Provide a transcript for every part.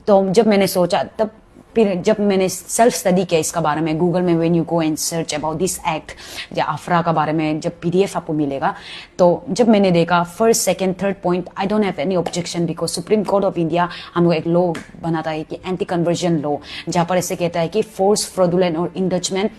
तो जब मैंने सोचा, तब फिर जब मैंने सेल्फ स्टडी किया इसका बारे में गूगल में, when you go and search about this act या आफरा का बारे में, जब पीडीएफ आपको मिलेगा, तो जब मैंने देखा first second third point, I don't have any objection because supreme court of India हम लोग एक लॉ बनाता है कि एंटी कन्वर्जन लॉ, जहाँ पर ऐसे कहता है कि फोर्स, फ्रॉडुलेंट और इंडचमेंट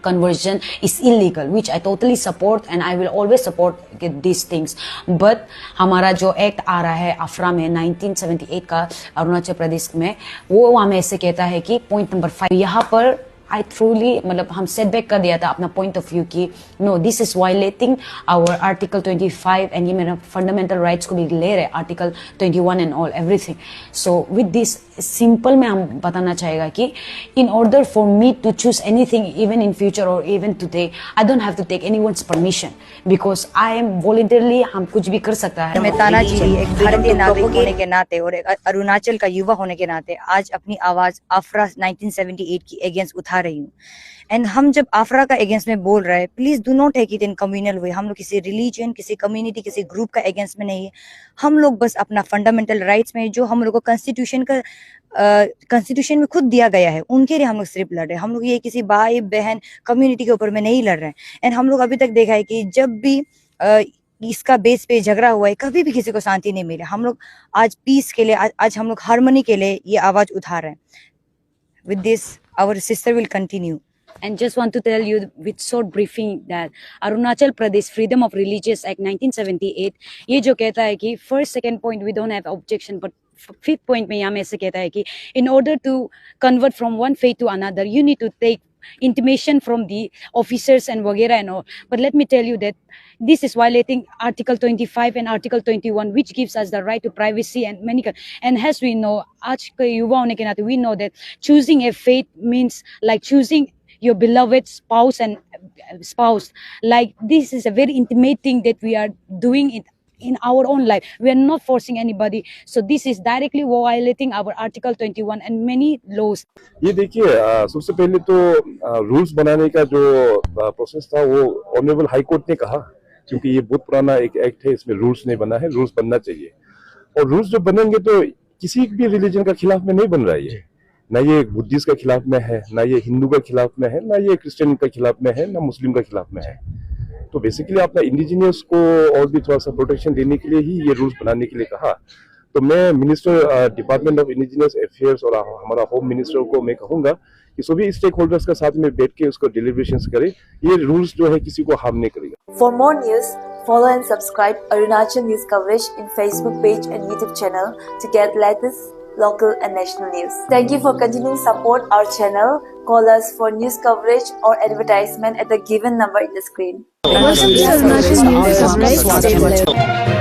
conversion is illegal, which I totally support and I will always support these things. But हमारा जो एक्ट आ रहा है आफरा में 1978 का अरुणाचल प्रदेश में, वो हमें ऐसे कहता है कि पॉइंट नंबर 5 यहाँ पर आई ट्रूली मतलब हम सेटबैक कर दिया था अपना पॉइंट ऑफ व्यू की no, this is violating our article 25 and ये मेरा फंडामेंटल राइट्स को भी ले रहे article 21 and all everything. So with this simple में हम बताना चाहेगा कि in order for me to choose anything even in future और even today, I don't have to take anyone's permission because I am voluntarily, हम कुछ भी कर सकता है. मैं तानाजी एक भारतीय नागरिक होने के नाते और एक अरुणाचल का युवा होने के नाते आज अपनी आवाज आफरा 1978 की अगेंस्ट उठा रही हूँ. एंड हम जब आफरा का अगेंस्ट में बोल रहे हैं, please do not take it in communal way. हम लोग किसी रिलीजन, किसी कम्युनिटी, किसी ग्रुप का अगेंस्ट में नहीं है. हम लोग बस अपना फंडामेंटल राइट्स में जो हम लोग को कॉन्स्टिट्यूशन में खुद दिया गया है, उनके लिए हम लोग सिर्फ लड़ रहे हैं. हम लोग ये किसी भाई बहन कम्युनिटी के ऊपर में नहीं लड़ रहे हैं. एंड हम लोग अभी तक देखा है कि जब भी इसका बेस पे झगड़ा हुआ है, कभी भी किसी को शांति नहीं मिली. हम लोग आज पीस के लिए, आज हम लोग हार्मनी के लिए ये आवाज उठा रहे हैं. With this, our sister will continue. And just want to tell you with short briefing that Arunachal Pradesh Freedom of Religious Act 1978 ये जो कहता है कि first second point we don't have objection, but fifth point में यहाँ में ऐसे कहता है कि in order to convert from one faith to another you need to take intimation from the officers and वगैरह and all. But let me tell you that this is violating Article 25 and Article 21, which gives us the right to privacy and many. And as we know, आज के युवा होने के नाते we know that choosing a faith means like choosing your beloved spouse and spouse. Like this is a very intimate thing that we are doing it in our own life. We are not forcing anybody. So this is directly violating our Article 21 and many laws. ये देखिए, सबसे पहले तो rules बनाने का जो process था वो ऑनरेबल हाई कोर्ट ने कहा, क्योंकि ये बहुत पुराना एक एक्ट है, इसमें रूल्स नहीं बना है, रूल्स बनना चाहिए. और रूल्स जो बनेंगे तो किसी भी रिलीजन का खिलाफ में नहीं बन रहा है. ना ये बुद्धिस्ट का खिलाफ में है, ना ये हिंदू का खिलाफ में है, ना ये क्रिश्चियन का खिलाफ में है, ना मुस्लिम का खिलाफ में है. तो बेसिकली अपना इंडिजिनियस को और भी थोड़ा सा प्रोटेक्शन देने के लिए ही ये रूल्स बनाने के लिए कहा. तो मैं minister department of indigenous affairs और हमारा होम मिनिस्टर को मैं कहूंगा कि सभी स्टेक होल्डर्स के साथ में बैठ के उसको डिलिब्रेशंस करें. ये रूल्स जो है किसी को हार्म नहीं करेगा. For more news, follow and subscribe Arunachal News coverage in Facebook page and YouTube channel to get latest local and national news. Thank you for continuing support our channel. Call us for news coverage or advertisement at the given number in the screen. Welcome to Arunachal News coverage.